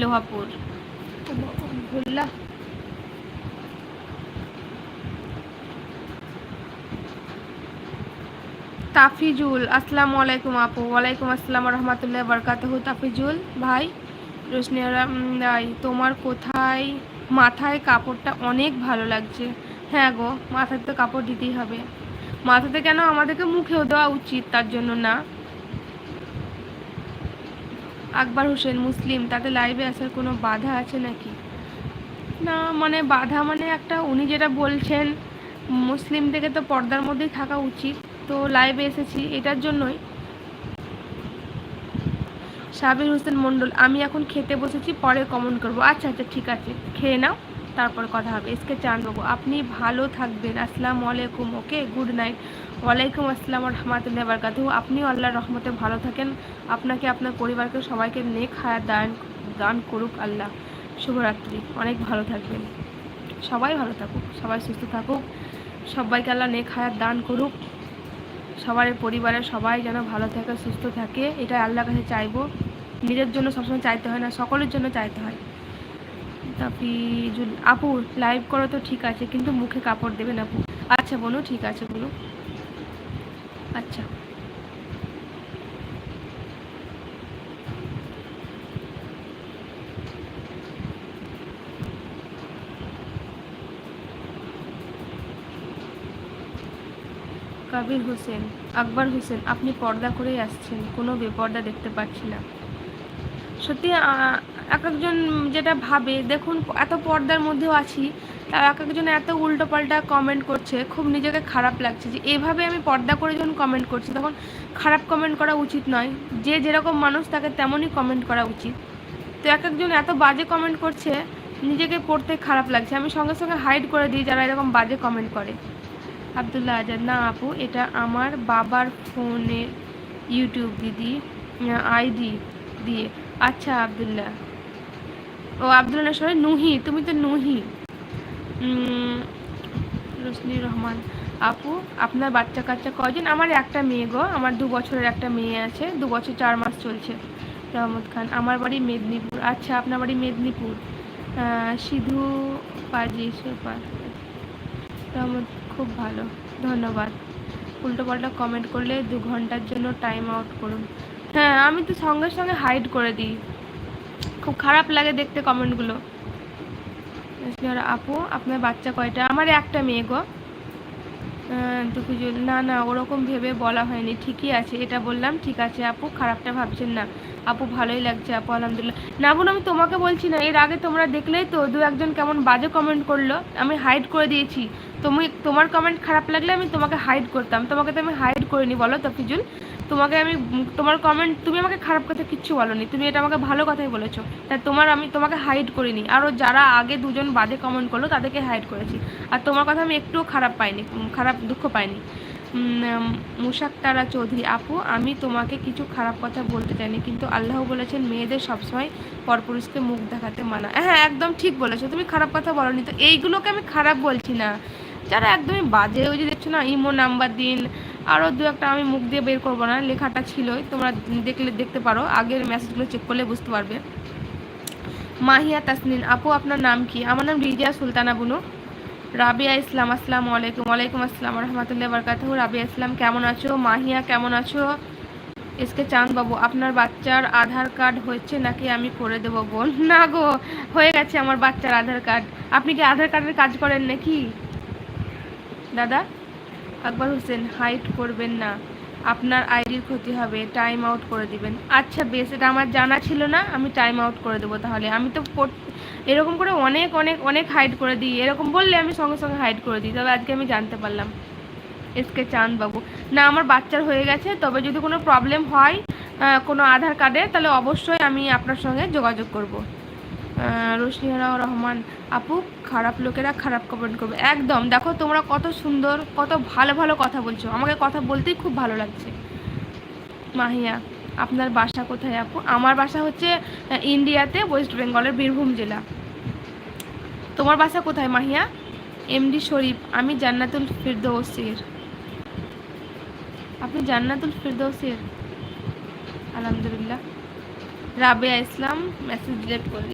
লোহাপুর ভুল্লা। তাফিজুল, আসসালামু আলাইকুম আপু। ওয়ালাইকুম আসসালাম রহমতুল্লাহ বরকাতুহু। তাফিজুল ভাই, রোশনিয়ারা ভাই, তোমার কোথায় মাথায় কাপড়টা অনেক ভালো লাগছে। হ্যাঁ গো, মাথায় তো কাপড় দিতেই হবে। মাথাতে কেন, আমাদেরকে মুখেও দেওয়া উচিত, তার জন্য না। আকবর হোসেন মুসলিম, তাতে লাইভে আসার কোনো বাধা আছে নাকি? না মানে বাধা মানে একটা, উনি যেটা বলছেন মুসলিম থেকে তো পর্দার মধ্যেই থাকা উচিত, তো লাইভে এসেছি এটার জন্যই। সাবির হোসেন মণ্ডল, আমি এখন খেতে বসেছি, পরে কমেন্ট করবো। আচ্ছা আচ্ছা ঠিক আছে, খেয়ে নাও, তারপর কথা হবে। এসকে চান বাবু, আপনি ভালো থাকবেন, আসসালামু আলাইকুম। ওকে, গুড নাইট। ওয়ালাইকুম আসসালাম রহমতুল্লাহ বরকাতুহু। আপনিও আল্লাহর রহমতে ভালো থাকেন, আপনাকে আপনার পরিবারকে সবাইকে নেক হায়াত দান করুক আল্লাহ। শুভরাত্রি, অনেক ভালো থাকবেন, সবাই ভালো থাকুক, সবাই সুস্থ থাকুক, সবাইকে আল্লাহ নেক হায়াত দান করুক, সবার পরিবারের সবাই যেন ভালো থাকে, সুস্থ থাকে, এটাই আল্লাহর কাছে চাইবো। নিজের জন্য সবসময় চাইতে হয় না, সকলের জন্য চাইতে হয়। তাফিজুল আপু, লাইভ করো তো ঠিক আছে, কিন্তু মুখে কাপড় দেবেন আপু। আচ্ছা বলো, ঠিক আছে বলো। আচ্ছা কবির হোসেন, আকবর হোসেন, আপনি পর্দা করেই আসছেন, কোনো বেপর্দা দেখতে পাচ্ছি না। সত্যি এক একজন যেটা ভাবে, দেখুন এত পর্দার মধ্যেও আছি, এক একজন এত উল্টোপাল্টা কমেন্ট করছে, খুব নিজেকে খারাপ লাগছে যে এভাবে আমি পর্দা করে যখন কমেন্ট করছি, তখন খারাপ কমেন্ট করা উচিত নয়। যে যেরকম মানুষ তাকে তেমনই কমেন্ট করা উচিত। তো এক একজন এত বাজে কমেন্ট করছে, নিজেকে পড়তে খারাপ লাগছে। আমি সঙ্গে সঙ্গে হাইড করে দিই যারা এরকম বাজে কমেন্ট করে। আবদুল্লাহ আজাদ, না আপু, এটা আমার বাবার ফোনের ইউটিউব দিদি আইডি দিয়ে। আচ্ছা আবদুল্লাহ, ও আবদুল্লাহ সরি, নুহি, তুমি তো নুহি। রোশনি রহমান, আপু আপনার বাচ্চা কাচ্চা কয়জন? আমার একটা মেয়ে গো, আমার 2 বছরের একটা মেয়ে আছে, 2 বছর 4 মাস চলছে। রহমত খান, আমার বাড়ি মেদিনীপুর। আচ্ছা, আপনার বাড়ি মেদিনীপুর। সিধু পাজি সুপার রহমত, খুব ভালো, ধন্যবাদ। উল্টোপাল্টা কমেন্ট করলে 2 ঘন্টার জন্য টাইম আউট করুন। হ্যাঁ, আমি তো সঙ্গে সঙ্গে হাইড করে দিই, খুব খারাপ লাগে দেখতে কমেন্টগুলো। আপু আপনার বাচ্চা কয়টা? আমার একটা মেয়ে গো। দুপুজুল, না না ওরকম ভেবে বলা হয়নি, ঠিকই আছে, এটা বললাম। ঠিক আছে আপু, খারাপটা ভাবছেন না। আপু ভালোই লাগছে আপু, আলহামদুলিল্লাহ। না বোন, আমি তোমাকে বলছি না, এর আগে তোমরা দেখলেই তো 2-1 জন কেমন বাজে কমেন্ট করলো, আমি হাইড করে দিয়েছি। তোমার কমেন্ট খারাপ লাগলে আমি তোমাকে হাইড করতাম, তোমাকে তো আমি হাইড করিনি বলো তফিজুল। তোমাকে আমি, তোমার কমেন্ট, তুমি আমাকে খারাপ কথা কিচ্ছু বলোনি, তুমি এটা আমাকে ভালো কথাই বলেছো, তাই আমি তোমাকে হাইড করিনি। আরও যারা আগে 2 জন বাজে কমেন্ট করলো তাদেরকে হাইড করেছি, আর তোমার কথা আমি একটুও খারাপ পাইনি, খারাপ দুঃখ পাইনি। মুশাক্তারা চৌধুরী, আপু আমি তোমাকে কিছু খারাপ কথা বলতে চাইনি, কিন্তু আল্লাহ বলেছেন মেয়েদের সবসময় পরপুরুষকে মুখ দেখাতে মানা। হ্যাঁ একদম ঠিক বলেছো, তুমি খারাপ কথা বলোনি, তো এইগুলোকে আমি খারাপ বলছি না। যারা একদমই বাজে, ওই যে দেখছো না, ইমো নাম্বার দিন, আরও 2-1টা, আমি মুখ দিয়ে বের করবো না, লেখাটা ছিলই, তোমরা দেখতে পারো, আগের মেসেজগুলো চেক করলে বুঝতে পারবে। মাহিয়া তাসনিন, আপু আপনার নাম কি? আমার নাম রিজিয়া সুলতানা বুনু। রাবিয়া ইসলাম, আসসালামু আলাইকুম। ওয়ালাইকুম আসসালাম রহমতুল্লাহ বরকাতুহু। রাবিয়া ইসলাম কেমন আছো? মাহিয়া কেমন আছো? এসকে চাঁদ বাবু, আপনার বাচ্চার আধার কার্ড হয়েছে নাকি আমি করে দেবো বোন? না গো, হয়ে গেছে আমার বাচ্চার আধার কার্ড। আপনি কি আধার কার্ডের কাজ করেন নাকি দাদা? আকবর হোসেন, হাইট করবেন না, আপনার আইডির ক্ষতি হবে, টাইম আউট করে দিবেন। আচ্ছা বেশ, এটা আমার জানা ছিল না, আমি টাইম আউট করে দেবো তাহলে। আমি তো এরকম করে অনেক অনেক অনেক হাইড করে দিই, এরকম বললে আমি সঙ্গে সঙ্গে হাইড করে দিই, তবে আজকে আমি জানতে পারলাম। এসকে চাঁদ বাবু, না আমার বাচ্চার হয়ে গেছে, তবে যদি কোনো প্রবলেম হয় কোনো আধার কার্ডে, তাহলে অবশ্যই আমি আপনার সঙ্গে যোগাযোগ করব। রোশনিয়া রহমান, আপু খারাপ লোকেরা খারাপ কমেন্ট করবে, একদম। দেখো তোমরা কত সুন্দর, কত ভালো ভালো কথা বলছো, আমাকে কথা বলতেই খুব ভালো লাগছে। মাহিয়া, আপনার বাসা কোথায় আপু? আমার বাসা হচ্ছে ইন্ডিয়াতে, ওয়েস্ট বেঙ্গলের বীরভূম জেলা। তোমার বাসা কোথায় মাহিয়া? এমডি শরীফ, আমি জান্নাতুল ফিরদৌসের। আপনি জান্নাতুল ফিরদৌসের? আলহামদুলিল্লাহ। রাবেয়া ইসলাম, মেসেজ ডিলিট করে